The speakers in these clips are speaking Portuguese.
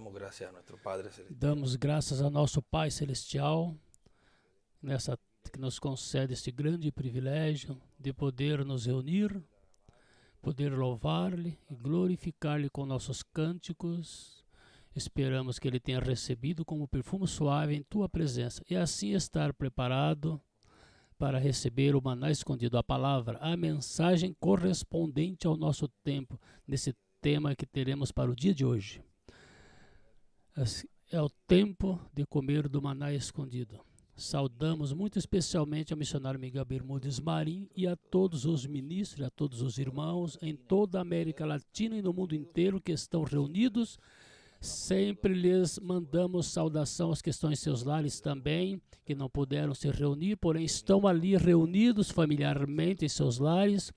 Damos gracias a nuestro Padre Celestial. Damos graças ao nosso Pai Celestial, que nos concede este grande privilégio de poder nos reunir, poder louvar-lhe e glorificar-lhe com nossos cânticos. Esperamos que ele tenha recebido como perfume suave em tua presença e assim estar preparado para receber o maná escondido, a palavra, a mensagem correspondente ao nosso tempo, nesse tema que teremos para o dia de hoje. É o tempo de comer do maná escondido. Saudamos muito especialmente ao missionário Miguel Bermúdez Marim e a todos os ministros, a todos os irmãos em toda a América Latina e no mundo inteiro que estão reunidos. Sempre lhes mandamos saudação aos que estão em seus lares também, que não puderam se reunir, porém estão ali reunidos familiarmente em seus lares,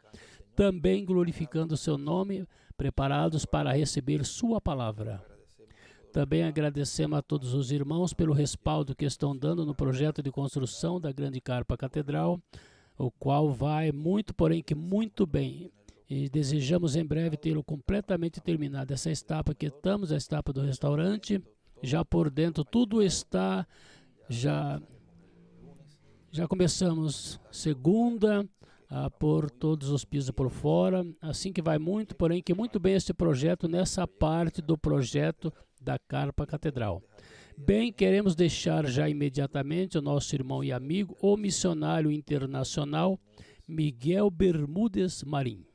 também glorificando o seu nome, preparados para receber sua palavra. Também agradecemos a todos os irmãos pelo respaldo que estão dando no projeto de construção da grande carpa catedral, o qual vai muito, porém que muito bem. E desejamos em breve tê-lo completamente terminado. Essa etapa que estamos, a etapa do restaurante, já por dentro tudo está, já começamos segunda, a pôr todos os pisos por fora, assim que vai muito, porém que muito bem este projeto, nessa parte do projeto da Carpa Catedral. Bem, queremos deixar já imediatamente o nosso irmão e amigo, o missionário internacional, Miguel Bermúdez Marim.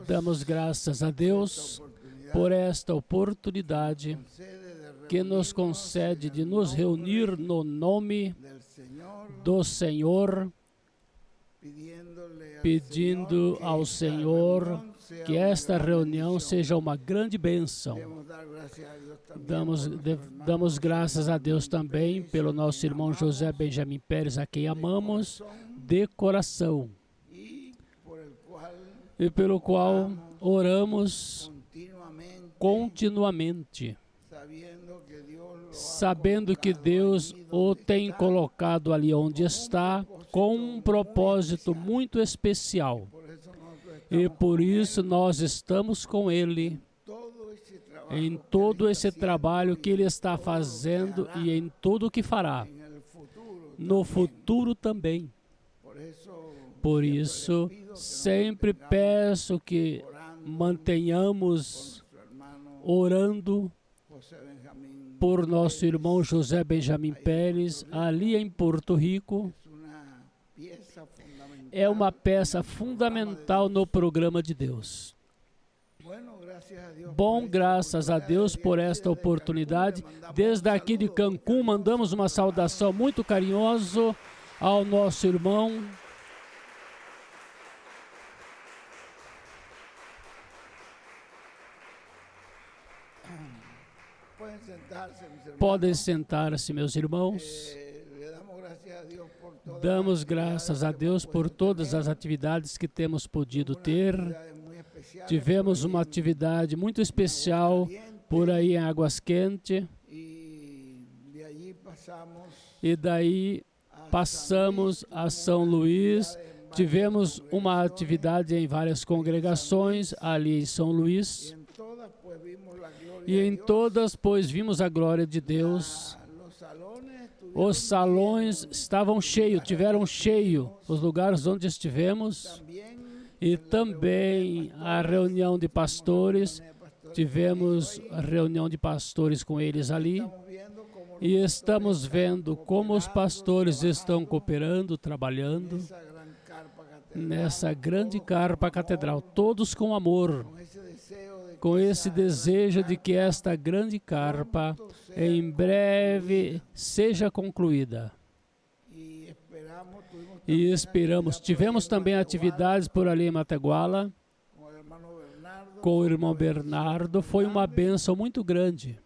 Damos graças a Deus por esta oportunidade que nos concede de nos reunir no nome do Senhor, pedindo ao Senhor que esta reunião seja uma grande bênção. Damos graças a Deus também pelo nosso irmão José Benjamin Pérez, a quem amamos de coração, e pelo qual oramos continuamente, sabendo que Deus o tem colocado ali onde está, com um propósito muito especial. E por isso nós estamos com ele em todo esse trabalho que ele está fazendo e em tudo o que fará no futuro também. Por isso, sempre peço que mantenhamos orando por nosso irmão José Benjamin Pérez, ali em Porto Rico. É uma peça fundamental no programa de Deus. Bom, graças a Deus por esta oportunidade. Desde aqui de Cancún, mandamos uma saudação muito carinhosa ao nosso irmão. Podem sentar-se, meus irmãos. Damos graças a Deus por todas as atividades que temos podido ter. Tivemos uma atividade muito especial por aí em Águas Quentes. E daí passamos a São Luís. Tivemos uma atividade em várias congregações ali em São Luís. E em todas, pois, vimos a glória de Deus. Os salões estavam cheios, tiveram cheio os lugares onde estivemos. E também a reunião de pastores, tivemos a reunião de pastores com eles ali. E estamos vendo como os pastores estão cooperando, trabalhando nessa grande carpa catedral, todos com amor, com esse desejo de que esta grande carpa em breve seja concluída. E esperamos. Tivemos também atividades por ali em Mateguala, com o irmão Bernardo. Foi uma bênção muito grande.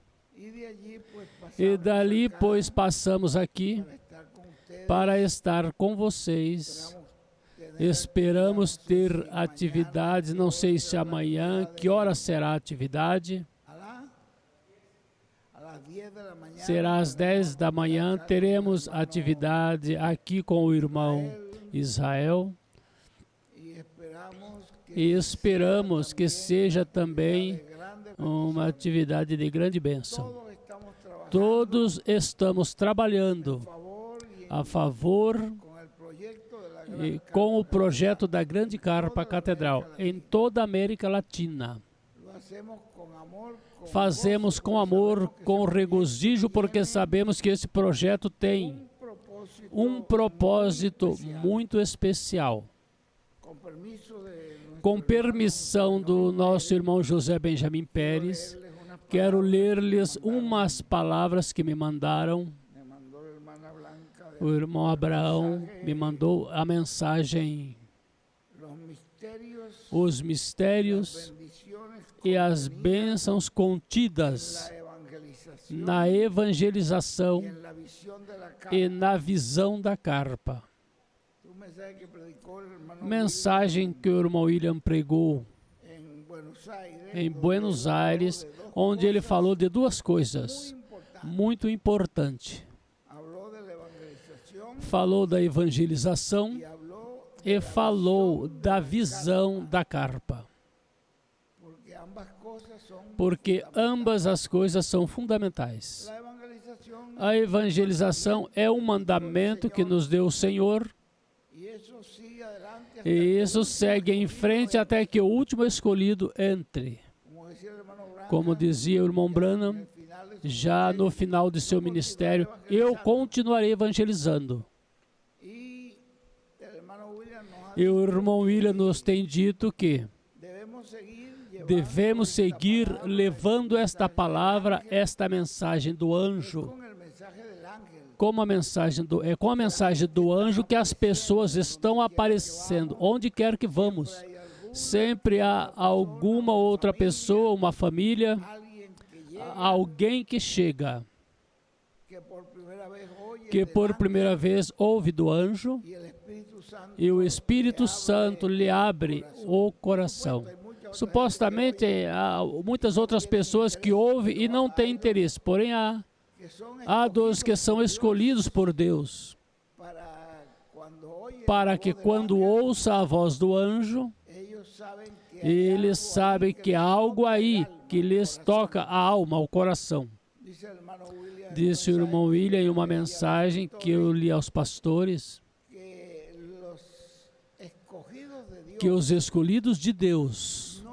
E dali, pois, passamos aqui para estar com vocês. Esperamos ter atividades, não sei se amanhã, que hora será a atividade? Será às 10 da manhã, teremos atividade aqui com o irmão Israel. E esperamos que seja também uma atividade de grande bênção. Todos estamos trabalhando a favor e com o projeto da Grande Carpa Catedral em toda a América Latina. Fazemos com amor, com regozijo, porque sabemos que esse projeto tem um propósito muito especial. Com permissão do nosso irmão José Benjamin Pérez, quero ler-lhes umas palavras que me mandaram. O irmão Abraão me mandou a mensagem, os mistérios e as bênçãos contidas na evangelização e na visão da carpa. Mensagem que o irmão William pregou em Buenos Aires, onde ele falou de duas coisas muito importantes. Falou da evangelização e falou da visão da carpa. Porque ambas as coisas são fundamentais. A evangelização é um mandamento que nos deu o Senhor, e isso segue em frente até que o último escolhido entre. Como dizia o irmão Branham, já no final de seu ministério, eu continuarei evangelizando. E o irmão William nos tem dito que devemos seguir levando esta palavra, esta mensagem do anjo. Com a mensagem do anjo que as pessoas estão aparecendo, onde quer que vamos. Sempre há alguma outra pessoa, uma família, alguém que chega, que por primeira vez ouve do anjo, e o Espírito Santo lhe abre o coração. Supostamente, há muitas outras pessoas que ouvem e não têm interesse, porém há dos que são escolhidos por Deus, para que quando ouça a voz do anjo, eles sabem que há algo aí que lhes toca a alma, o coração. Disse o irmão William em uma mensagem que eu li aos pastores, que os escolhidos de Deus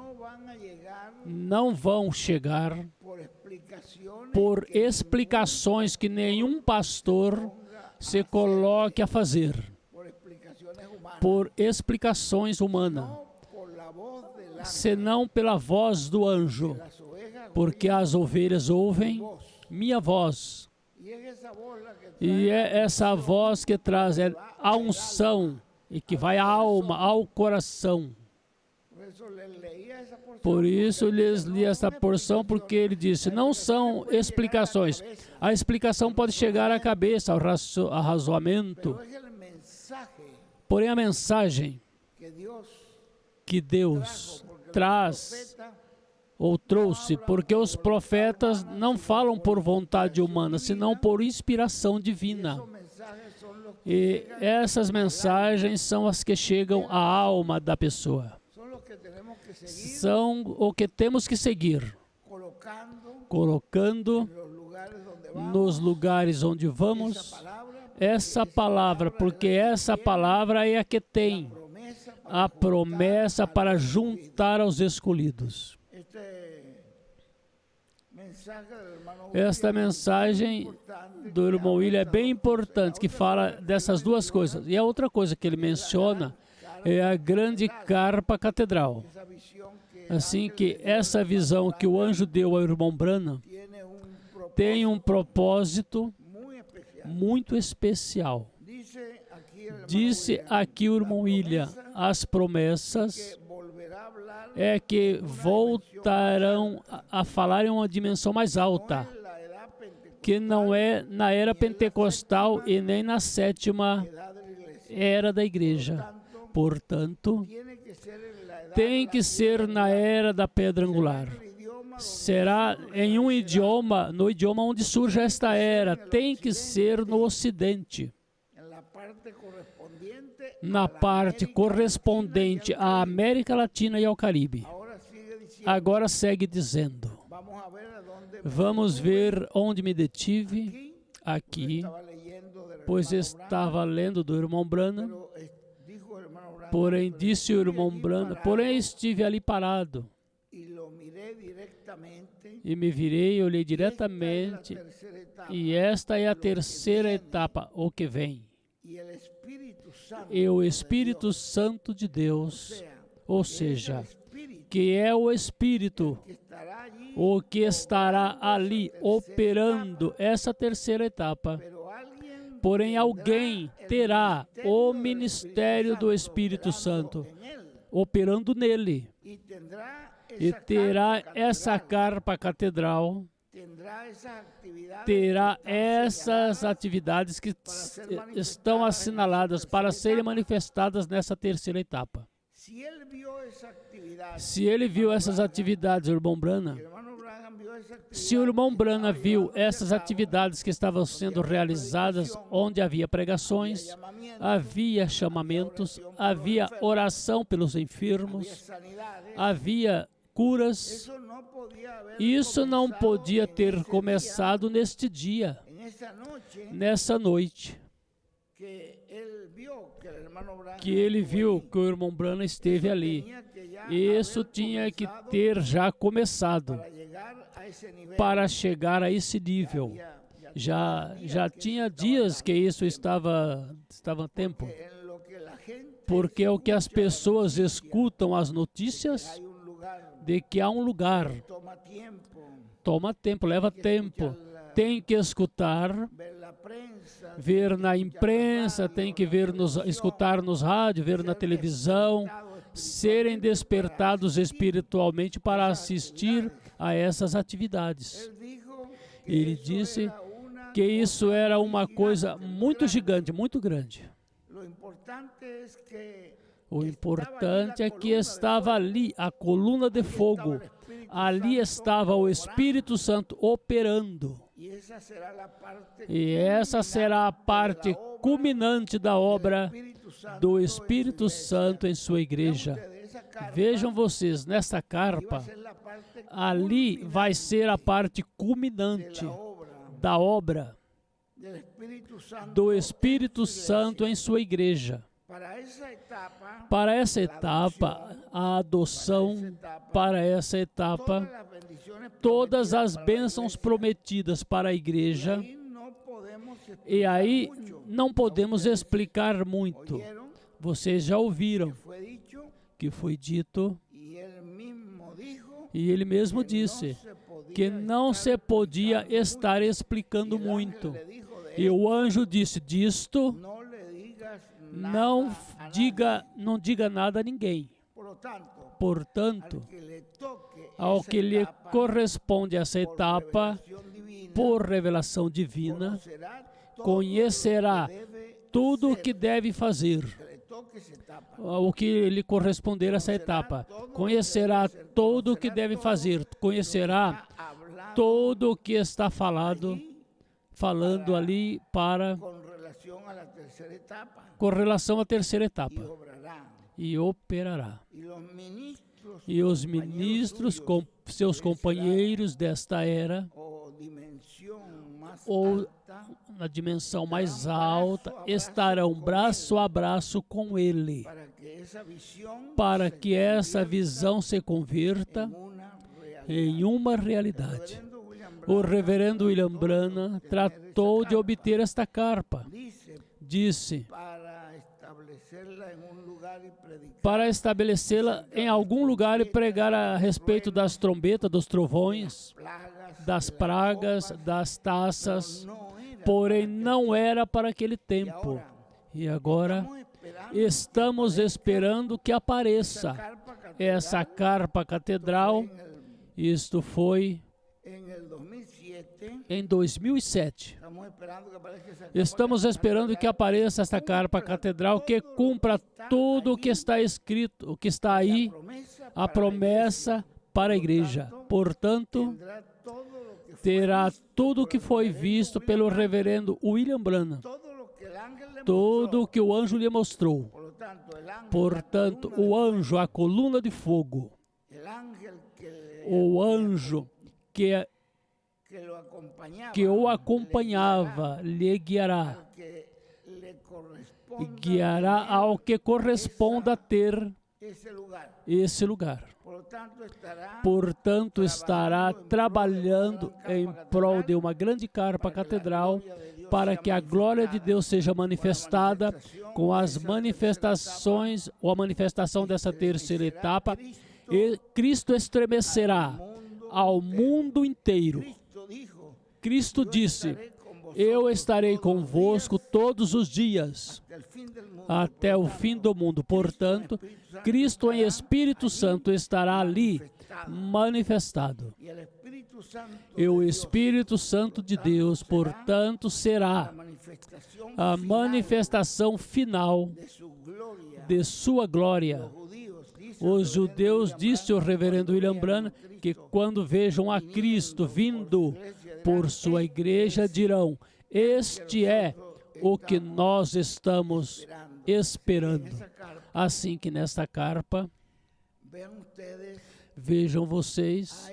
não vão chegar por explicações que nenhum pastor se coloque a fazer, por explicações humanas, senão pela voz do anjo, porque as ovelhas ouvem minha voz. E é essa voz que traz a unção e que vai à alma, ao coração. Por isso lhes li essa porção, porque ele disse, não são explicações. A explicação pode chegar à cabeça, ao arrazoamento. Porém, a mensagem que Deus traz ou trouxe, porque os profetas não falam por vontade humana, senão por inspiração divina. E essas mensagens são as que chegam à alma da pessoa. São o que temos que seguir, colocando nos lugares onde vamos essa palavra, porque essa palavra é a que tem a promessa para juntar aos escolhidos. Esta mensagem do irmão William é bem importante, que fala dessas duas coisas. E a outra coisa que ele menciona é a Grande Carpa Catedral. Assim que essa visão que o anjo deu ao irmão Branham tem um propósito muito especial. Disse aqui o irmão William, as promessas é que voltarão a falar em uma dimensão mais alta. que não é na era pentecostal e nem na sétima era da igreja. Portanto, tem que ser na era da pedra angular. Será em um idioma, no idioma onde surge esta era, tem que ser no Ocidente, na parte correspondente à América Latina e ao Caribe. Agora segue dizendo, vamos ver onde me detive, aqui, pois estava lendo do irmão Branham, porém disse o irmão Branham, porém estive ali parado, e me virei e olhei diretamente, e esta é a terceira etapa, o que vem. E o Espírito Santo de Deus, ou seja, que é o Espírito, o que estará ali operando essa terceira etapa. Porém, alguém terá o ministério do Espírito Santo operando nele. E terá essa carpa catedral, terá essas atividades que estão assinaladas para serem manifestadas nessa terceira etapa. Se ele viu essas atividades, o irmão Branham, se o irmão Branham viu essas atividades que estavam sendo realizadas, onde havia pregações, havia chamamentos, havia oração pelos enfermos, havia curas, isso não podia ter começado neste dia, nessa noite, que ele viu que o irmão Branham esteve ali. Isso tinha que ter já começado para chegar a esse nível. Já tinha dias que isso estava a tempo. Porque o que as pessoas escutam as notícias de que há um lugar, toma tempo, leva tempo. Tem que escutar, ver na imprensa, tem que escutar nos rádios, ver na televisão, serem despertados espiritualmente para assistir a essas atividades. Ele disse que isso era uma coisa muito gigante, muito grande. O importante é que estava ali a coluna de fogo. Ali estava o Espírito Santo operando. E essa será a parte culminante da obra do Espírito Santo em sua igreja. Vejam vocês, nessa carpa, ali vai ser a parte culminante da obra do Espírito Santo em sua igreja. Para essa etapa, a adoção, para essa etapa, todas as bênçãos prometidas para a igreja, e aí não podemos explicar muito. Vocês já ouviram que foi dito, e ele mesmo disse, que não se podia estar explicando muito. E o anjo disse, disto não diga nada a ninguém. Portanto, ao que lhe corresponde essa etapa, por revelação divina, conhecerá tudo o que deve fazer. O que lhe corresponder a essa etapa. Conhecerá tudo o que deve fazer. Conhecerá tudo o que está falando ali com relação à terceira etapa. E operará. E os ministros, com seus companheiros desta era, ou na dimensão mais alta, estarão braço a braço com ele, para que essa visão se converta em uma realidade. O reverendo William Branham tratou de obter esta carpa. Disse, para estabelecê-la em algum lugar e pregar a respeito das trombetas, dos trovões, das pragas, das taças, porém não era para aquele tempo. E agora estamos esperando que apareça essa carpa catedral. Isto foi em 2007. Estamos esperando que apareça esta carpa catedral que cumpra tudo o que está escrito, o que está aí, a promessa para a igreja. Portanto, terá tudo o que foi visto pelo reverendo William Branham, tudo o que o anjo lhe mostrou. Portanto, o anjo, a coluna de fogo, o anjo que o acompanhava, lhe guiará ao que corresponda a ter esse lugar. Portanto, estará trabalhando em prol de uma grande carpa catedral para que a glória de Deus seja manifestada com as manifestações, ou a manifestação dessa terceira etapa, e Cristo estremecerá ao mundo inteiro. Cristo disse: eu estarei convosco todos os dias, até o fim do mundo. Portanto, Cristo em Espírito Santo estará ali manifestado. E o Espírito Santo de Deus, portanto, será a manifestação final de sua glória. Os judeus, disse o reverendo William Branham, que quando vejam a Cristo vindo por sua igreja, dirão: este é o que nós estamos esperando. Assim que nesta carpa, vejam vocês,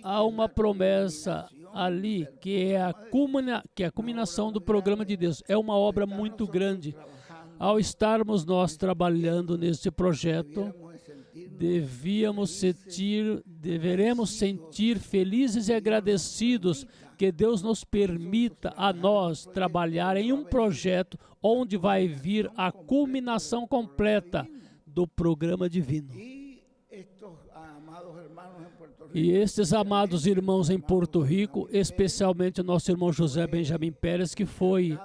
há uma promessa ali que é a culminação do programa de Deus. É uma obra muito grande. Ao estarmos nós trabalhando neste projeto, deveremos sentir felizes e agradecidos que Deus nos permita a nós trabalhar em um projeto onde vai vir a culminação completa do programa divino. E estes amados irmãos em Porto Rico, especialmente o nosso irmão José Benjamin Pérez, que foi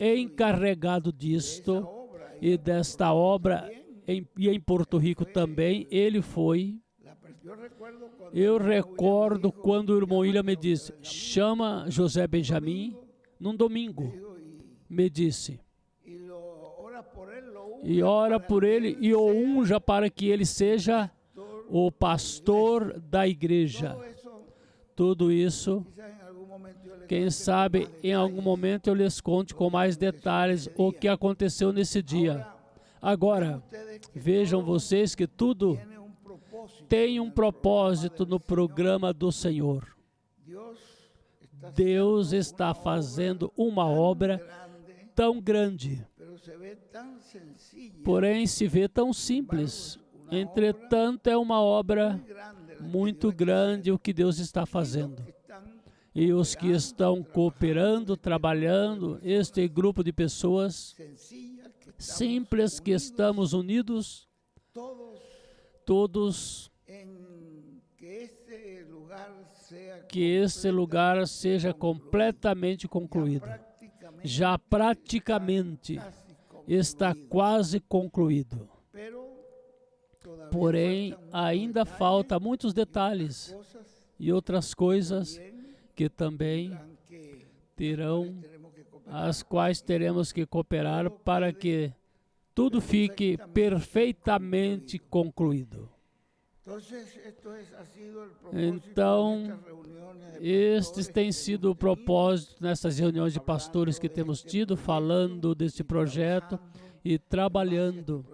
encarregado disto e desta obra, e em Porto Rico também, ele foi. Eu recordo quando o irmão William me disse: chama José Benjamin num domingo, me disse, e ora por ele e o unja para que ele seja o pastor da igreja. Tudo isso, quem sabe, em algum momento eu lhes conte com mais detalhes o que aconteceu nesse dia. Agora, vejam vocês que tudo tem um propósito no programa do Senhor. Deus está fazendo uma obra tão grande, porém se vê tão simples. Entretanto, é uma obra muito grande o que Deus está fazendo. E os que estão cooperando, trabalhando, este grupo de pessoas simples que estamos unidos, todos, que esse lugar seja completamente concluído. Já praticamente está quase concluído. Porém, ainda falta muitos detalhes e outras coisas que também terão, as quais teremos que cooperar para que tudo fique perfeitamente concluído. Então, estes têm sido o propósito nessas reuniões de pastores que temos tido, falando deste projeto e trabalhando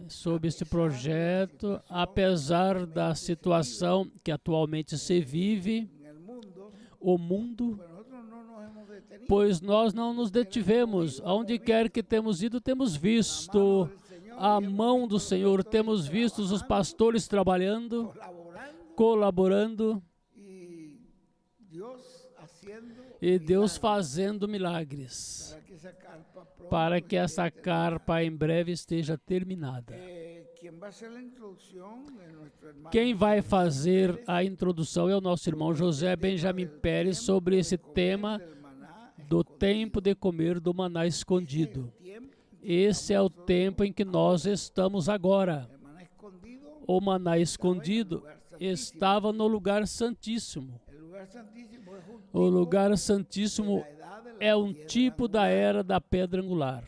sobre este projeto, apesar da situação que atualmente se vive, o mundo, pois nós não nos detivemos. Aonde quer que temos ido, temos visto a mão do Senhor, temos visto os pastores trabalhando, colaborando, e Deus fazendo milagres, para que essa carpa em breve esteja terminada. Quem vai fazer a introdução é o nosso irmão José Benjamin Pérez sobre esse tema do tempo de comer do maná escondido. Esse é o tempo em que nós estamos agora. O maná escondido estava no lugar santíssimo. O lugar santíssimo é um tipo da era da pedra angular,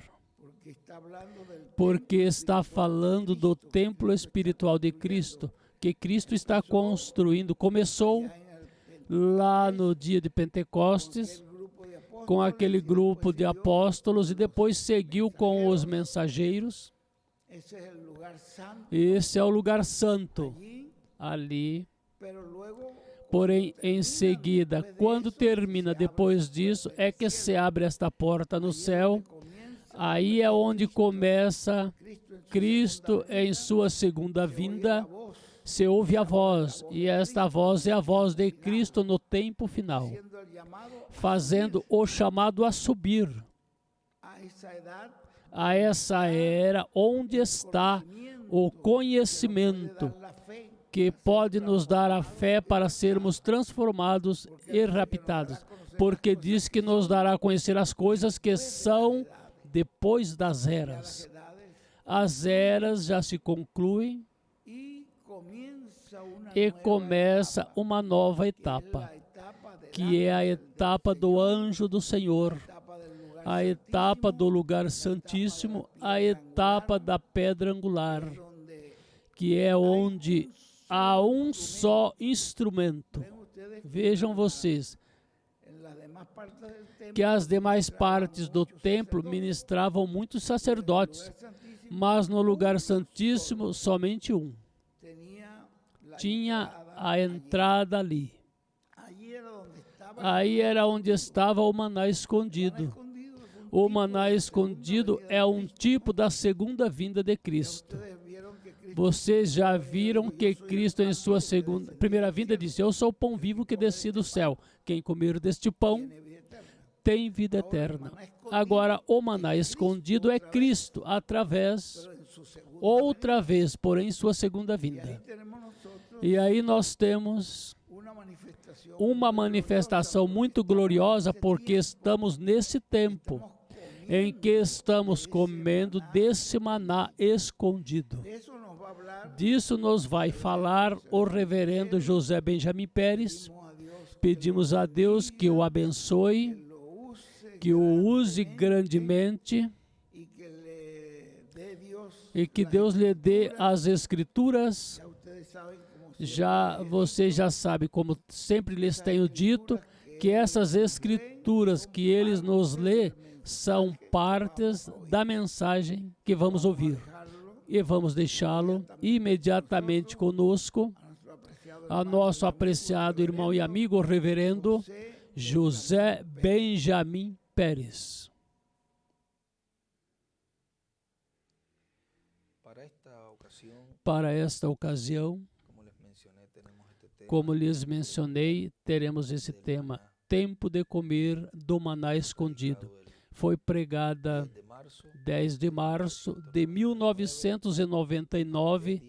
porque está falando do templo espiritual de Cristo, que Cristo está construindo. Começou lá no dia de Pentecostes, com aquele grupo de apóstolos, e depois seguiu com os mensageiros. Esse é o lugar santo ali. Porém, em seguida, quando termina depois disso, é que se abre esta porta no céu. Aí é onde começa Cristo em sua segunda vinda. Se ouve a voz, e esta voz é a voz de Cristo no tempo final, fazendo o chamado a subir a essa era onde está o conhecimento que pode nos dar a fé para sermos transformados e raptados, porque diz que nos dará a conhecer as coisas que são depois das eras. As eras já se concluem e começa uma nova etapa, que é a etapa do anjo do Senhor, a etapa do lugar santíssimo, a etapa da pedra angular, que é onde há um só instrumento. Vejam vocês que as demais partes do templo ministravam muitos sacerdotes, mas no lugar santíssimo somente um. Tinha a entrada ali. Aí era onde estava o maná escondido. O maná escondido é um tipo da segunda vinda de Cristo. Vocês já viram que Cristo em sua primeira vinda disse: eu sou o pão vivo que desci do céu. Quem comer deste pão tem vida eterna. Agora, o maná escondido é Cristo, outra vez, porém, em sua segunda vinda. E aí nós temos uma manifestação muito gloriosa, porque estamos nesse tempo em que estamos comendo desse maná escondido. Disso nos vai falar o reverendo José Benjamin Pérez. Pedimos a Deus que o abençoe, que o use grandemente e que Deus lhe dê as Escrituras. Vocês já sabem, como sempre lhes tenho dito, que essas Escrituras que eles nos lê são partes da mensagem que vamos ouvir. E vamos deixá-lo imediatamente conosco, a nosso apreciado irmão e amigo, reverendo José Benjamin Pérez. Para esta ocasião, como lhes mencionei, teremos esse tema, Tempo de Comer do Maná Escondido. Foi pregada 10 de março de 1999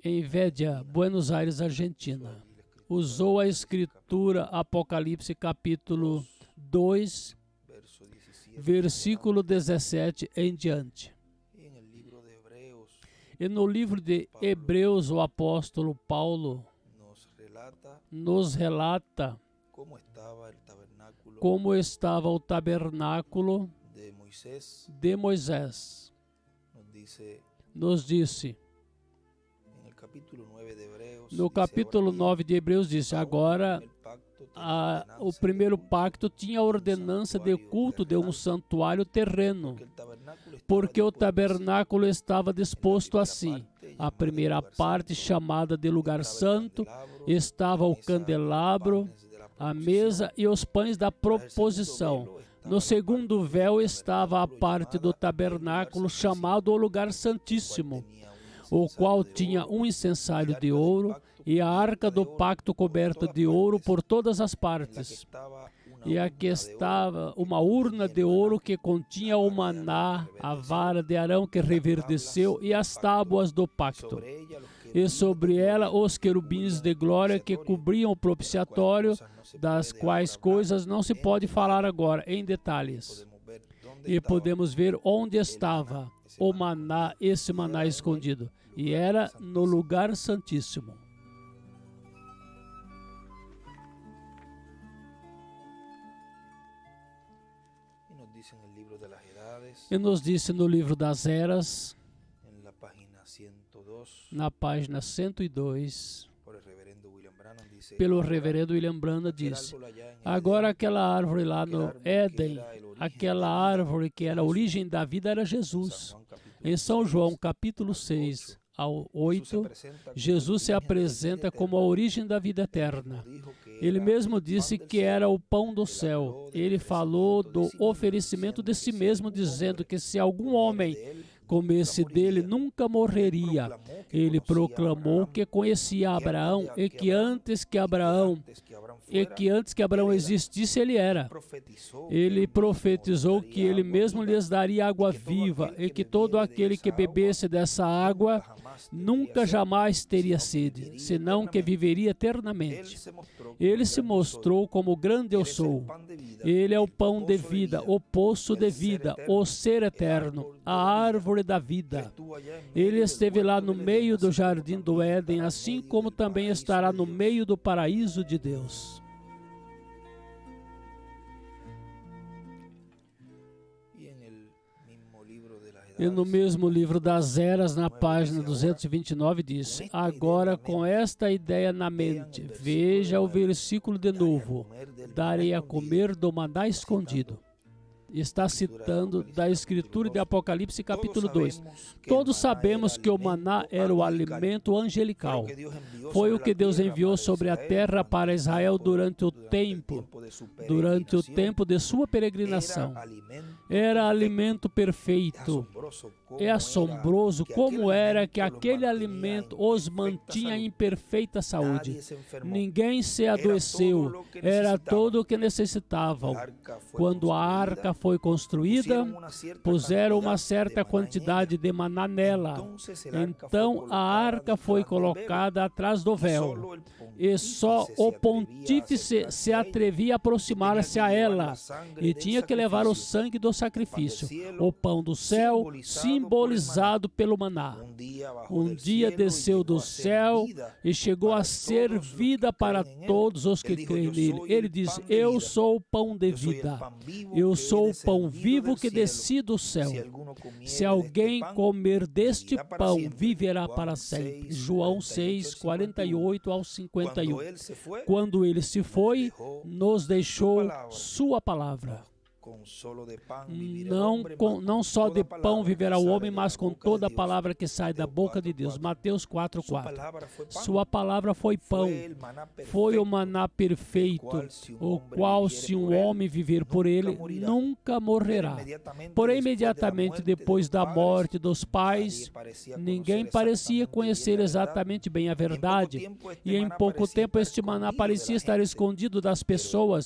em Védia, Buenos Aires, Argentina. Usou a escritura Apocalipse capítulo 2, versículo 17 em diante. E no livro de Hebreus, o apóstolo Paulo nos relata como estava o tabernáculo de Moisés. Nos disse, no capítulo 9 de Hebreus, disse, agora o primeiro pacto tinha a ordenança de culto de um santuário terreno, porque o tabernáculo estava disposto assim. A primeira parte, chamada de lugar santo, estava o candelabro, a mesa e os pães da proposição. No segundo véu estava a parte do tabernáculo chamado o lugar santíssimo, o qual tinha um incensário de ouro e a arca do pacto coberta de ouro por todas as partes. E aqui estava uma urna de ouro que continha o maná, a vara de Arão que reverdeceu e as tábuas do pacto. E sobre ela os querubins de glória que cobriam o propiciatório, das quais coisas não se pode falar agora em detalhes. E podemos ver onde estava o maná, esse maná escondido. e era no lugar santíssimo. E nos disse no livro das Eras, na página 102, pelo reverendo William Branham, disse: agora aquela árvore lá no Éden, aquela árvore que era a origem da vida, era Jesus. Em São João, capítulo 6 ao 8, Jesus se apresenta como a origem da vida eterna. Ele mesmo disse que era o pão do céu. Ele falou do oferecimento de si mesmo, dizendo que se algum homem comesse dele, nunca morreria. Ele proclamou que conhecia Abraão e que antes que Abraão existisse, ele era. Ele profetizou que ele mesmo lhes daria água viva e que todo aquele que bebesse dessa água nunca jamais teria sede, senão que viveria eternamente. Ele se mostrou como o grande eu sou. Ele é o pão de vida, o poço de vida, o ser eterno, a árvore da vida. Ele esteve lá no meio do jardim do Éden, assim como também estará no meio do paraíso de Deus. E no mesmo livro das Eras, na página 229, diz: agora, com esta ideia na mente, veja o versículo de novo: darei a comer do maná escondido. Está citando da Escritura de Apocalipse, capítulo 2. Todos sabemos que o maná era o alimento angelical. Foi o que Deus enviou sobre a terra para Israel durante o tempo de sua peregrinação. Era alimento perfeito. É assombroso como era que aquele alimento os mantinha em perfeita saúde. Ninguém se adoeceu. Era tudo o que necessitavam. Quando a arca foi construída, puseram uma certa quantidade de maná nela. Então a arca foi colocada atrás do véu, e só o pontífice se atrevia a aproximar-se a ela, e tinha que levar o sangue do sacrifício, o pão do céu, simbolizado pelo maná. Um dia desceu do céu e chegou a ser vida para todos os que creem nele. Ele diz: eu sou o pão de vida. Eu sou o pão vivo que desci do céu. Se alguém comer deste pão, viverá para sempre. João 6, 48 ao 51. Quando ele se foi, nos deixou sua palavra. Não só de pão viverá o homem, mas com toda a palavra que sai da boca de Deus. Mateus 4:4. Sua palavra foi pão, foi o maná perfeito, o qual, se um homem viver por ele, nunca morrerá. Porém, imediatamente depois da morte dos pais, ninguém parecia conhecer exatamente bem a verdade, e em pouco tempo este maná parecia estar escondido das pessoas.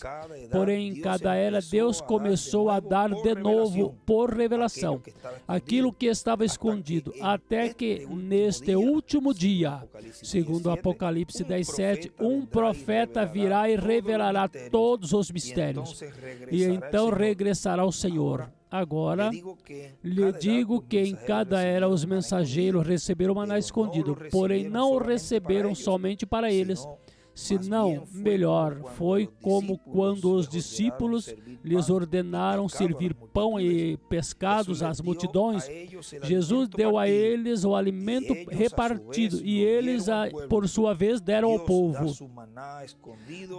Porém, em cada era, Deus começou a dar de novo por revelação aquilo que estava escondido, até que neste último dia, segundo Apocalipse 10:7, um profeta virá e revelará todos os mistérios, e então regressará ao Senhor. Agora, lhe digo que em cada era os mensageiros receberam o maná escondido, porém não o receberam somente para eles, senão, melhor, foi como quando os discípulos lhes ordenaram servir pão e pescados às multidões. Jesus deu a eles o alimento repartido e eles, por sua vez, deram ao povo.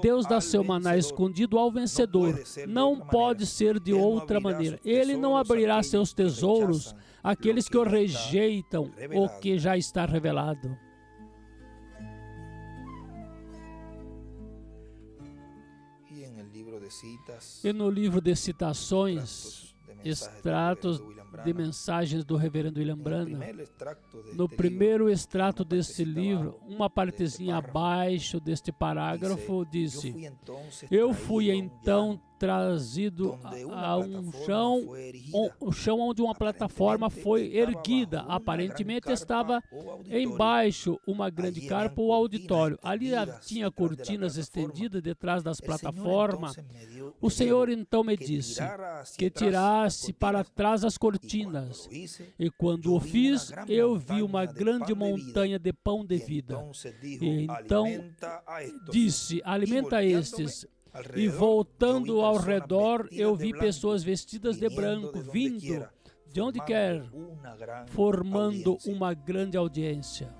Deus dá seu maná escondido ao vencedor. Não pode ser de outra maneira. Ele não abrirá seus tesouros àqueles que o rejeitam, o que já está revelado. E no livro de citações, extratos de mensagens do reverendo William Branham, no primeiro extrato deste livro, uma partezinha abaixo deste parágrafo, disse: eu fui então trazido a um chão onde uma plataforma foi erguida. Aparentemente estava embaixo uma grande carpa ou auditório. Ali tinha cortinas estendidas detrás das plataformas. O Senhor então me disse que tirasse para trás as cortinas. E quando o fiz, eu vi uma grande montanha de pão de vida. E então disse: alimenta estes. E voltando ao redor, eu vi pessoas vestidas de branco vindo de onde quer, formando uma grande audiência.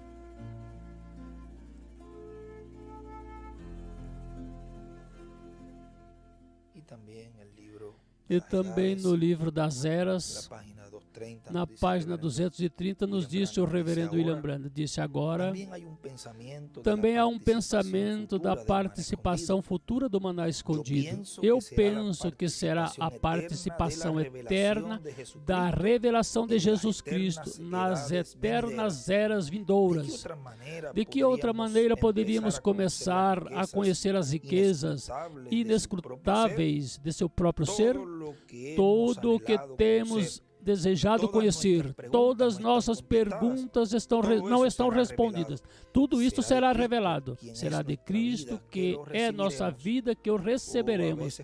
E também no livro das Eras, na página 230, nos disse o reverendo William Branham, disse agora, também há um pensamento da participação futura do maná escondido. Eu penso que será a participação eterna da revelação de Jesus Cristo nas eternas eras vindouras. De que outra maneira poderíamos começar a conhecer as riquezas inescrutáveis de seu próprio ser? Tudo o que temos desejado conhecer, todas nossas perguntas não estão respondidas. Tudo isto será revelado. Será de Cristo, que é nossa vida, que o receberemos.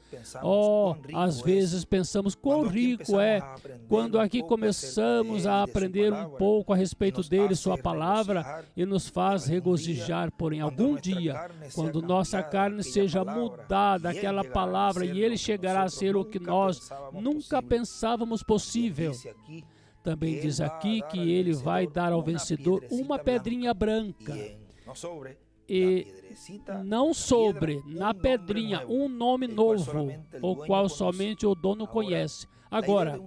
Às vezes pensamos quão rico é quando aqui começamos a aprender um pouco a respeito dele, sua palavra, e nos faz regozijar. Porém, algum dia, quando nossa carne seja mudada àquela palavra e ele chegará a ser o que nós nunca pensávamos possível. Também diz aqui que ele vai dar ao vencedor uma pedrinha branca e não sobre, na pedrinha, um nome novo, o qual somente o dono conhece. Agora,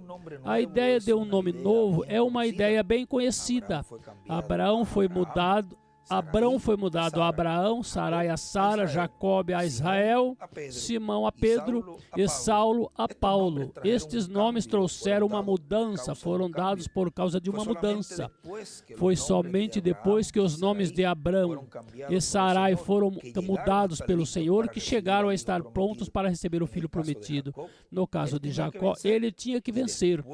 a ideia de um nome novo é uma ideia bem conhecida. Abrão foi mudado a Abraão, Sarai a Sara, Jacob a Israel, Simão a Pedro e Saulo a Paulo. Estes nomes trouxeram uma mudança, foram dados por causa de uma mudança. Foi somente depois que os nomes de Abrão e Sarai foram mudados pelo Senhor que chegaram a estar prontos para receber o filho prometido. No caso de Jacó, ele tinha que vencer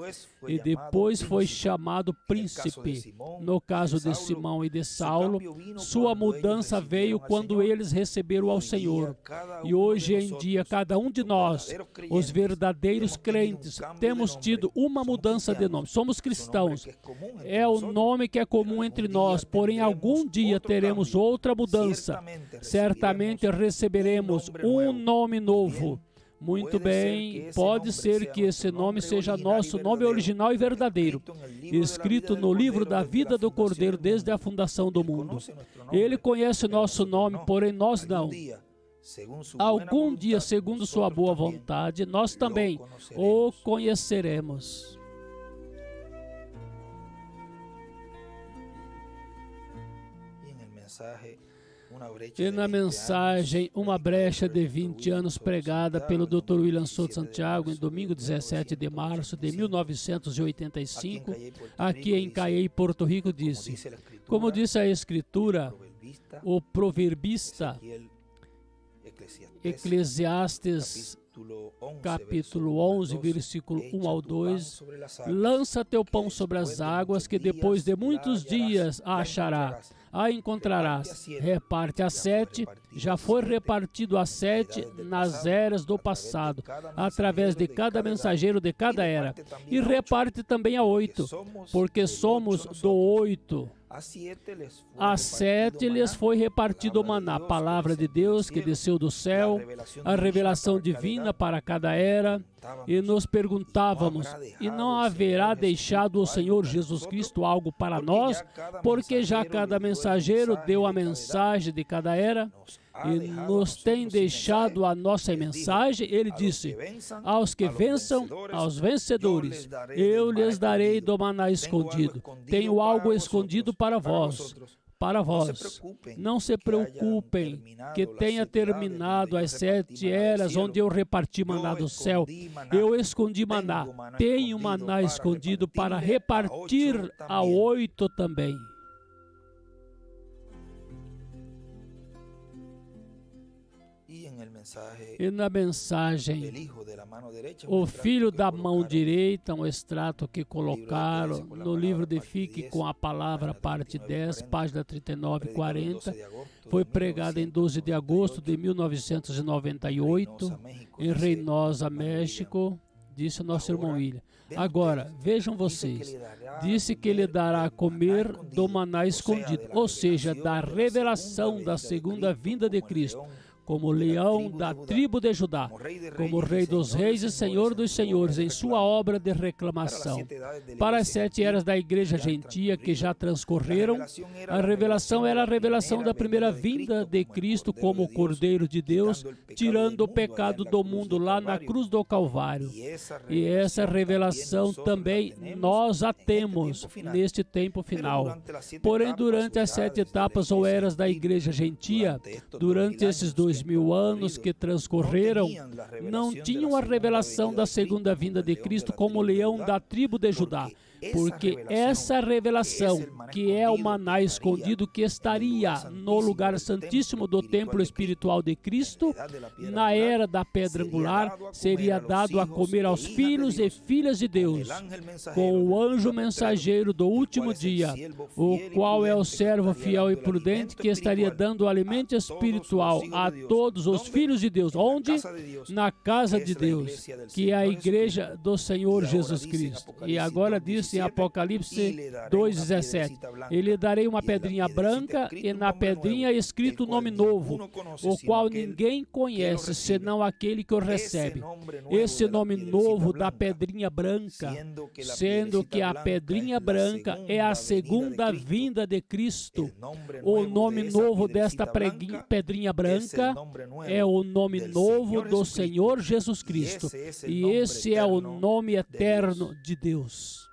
e depois foi chamado príncipe. No caso de Simão e de Saulo, sua mudança veio quando eles receberam ao Senhor. E hoje em dia, cada um de nós, os verdadeiros crentes, temos tido uma mudança de nome. Somos cristãos. É o nome que é comum entre nós, porém algum dia teremos outra mudança. Certamente receberemos um nome novo. Muito bem, pode ser que esse nome seja nosso nome original e verdadeiro, escrito no livro da vida do Cordeiro desde a fundação do mundo. Ele conhece nosso nome, porém nós não. Algum dia, segundo sua boa vontade, nós também o conheceremos. E na mensagem, uma brecha de 20 anos pregada pelo Dr. William Souto Santiago em domingo 17 de março de 1985, aqui em Caiei, Porto Rico, disse, como disse a Escritura, o proverbista Eclesiastes capítulo 11, versículo 1 ao 2, lança teu pão sobre as águas, que depois de muitos dias a encontrarás. Reparte a 7, já foi repartido a 7 nas eras do passado, através de cada mensageiro de cada era. E reparte também a 8, porque somos do 8. A 7 lhes foi repartido o maná, a palavra de Deus que desceu do céu, a revelação divina para cada era, e nos perguntávamos, e não haverá deixado o Senhor Jesus Cristo algo para nós, porque já cada mensageiro deu a mensagem de cada era, e nos tem deixado a nossa mensagem. Ele disse, aos que vençam, aos vencedores, eu lhes darei do maná escondido. Tenho algo escondido para vós. Não se preocupem que tenha terminado as 7 eras onde eu reparti maná do céu. Eu escondi maná. Tenho maná escondido para repartir a 8 também. E na mensagem, o filho da mão direita, um extrato que colocaram no livro de Fique com a Palavra, parte 10, página 39 e 40, foi pregado em 12 de agosto de 1998, em Reynosa, México, disse o nosso irmão William. Agora, vejam vocês, disse que ele dará a comer do maná escondido, ou seja, da revelação da segunda vinda de Cristo, como leão da tribo de Judá, como rei dos reis e senhor dos senhores, em sua obra de reclamação. Para as 7 eras da igreja gentia que já transcorreram, a revelação era a revelação da primeira vinda de Cristo como o Cordeiro de Deus, tirando o pecado do mundo lá na cruz do Calvário. E essa revelação também nós a temos neste tempo final. Porém, durante as 7 etapas ou eras da igreja gentia, durante esses 2000 anos que transcorreram, não tinham a revelação da segunda vinda de Cristo como leão da tribo de Judá, porque essa revelação, que é o maná escondido que estaria no lugar santíssimo do templo espiritual de Cristo, na era da pedra angular, seria dado a comer aos filhos e filhas de Deus, com o anjo mensageiro do último dia, o qual é o servo fiel e prudente que estaria dando alimento espiritual a todos os filhos de Deus. Onde? Na casa de Deus, que é a igreja do Senhor Jesus Cristo. E agora diz em Apocalipse 2:17, ele darei uma pedrinha branca e na pedrinha escrito o nome novo, o qual ninguém conhece senão aquele que o recebe. Esse nome novo da pedrinha branca, sendo que a pedrinha branca é a segunda vinda de Cristo. O nome novo desta pedrinha branca é o nome novo do Senhor Jesus Cristo. E esse é o nome eterno de Deus.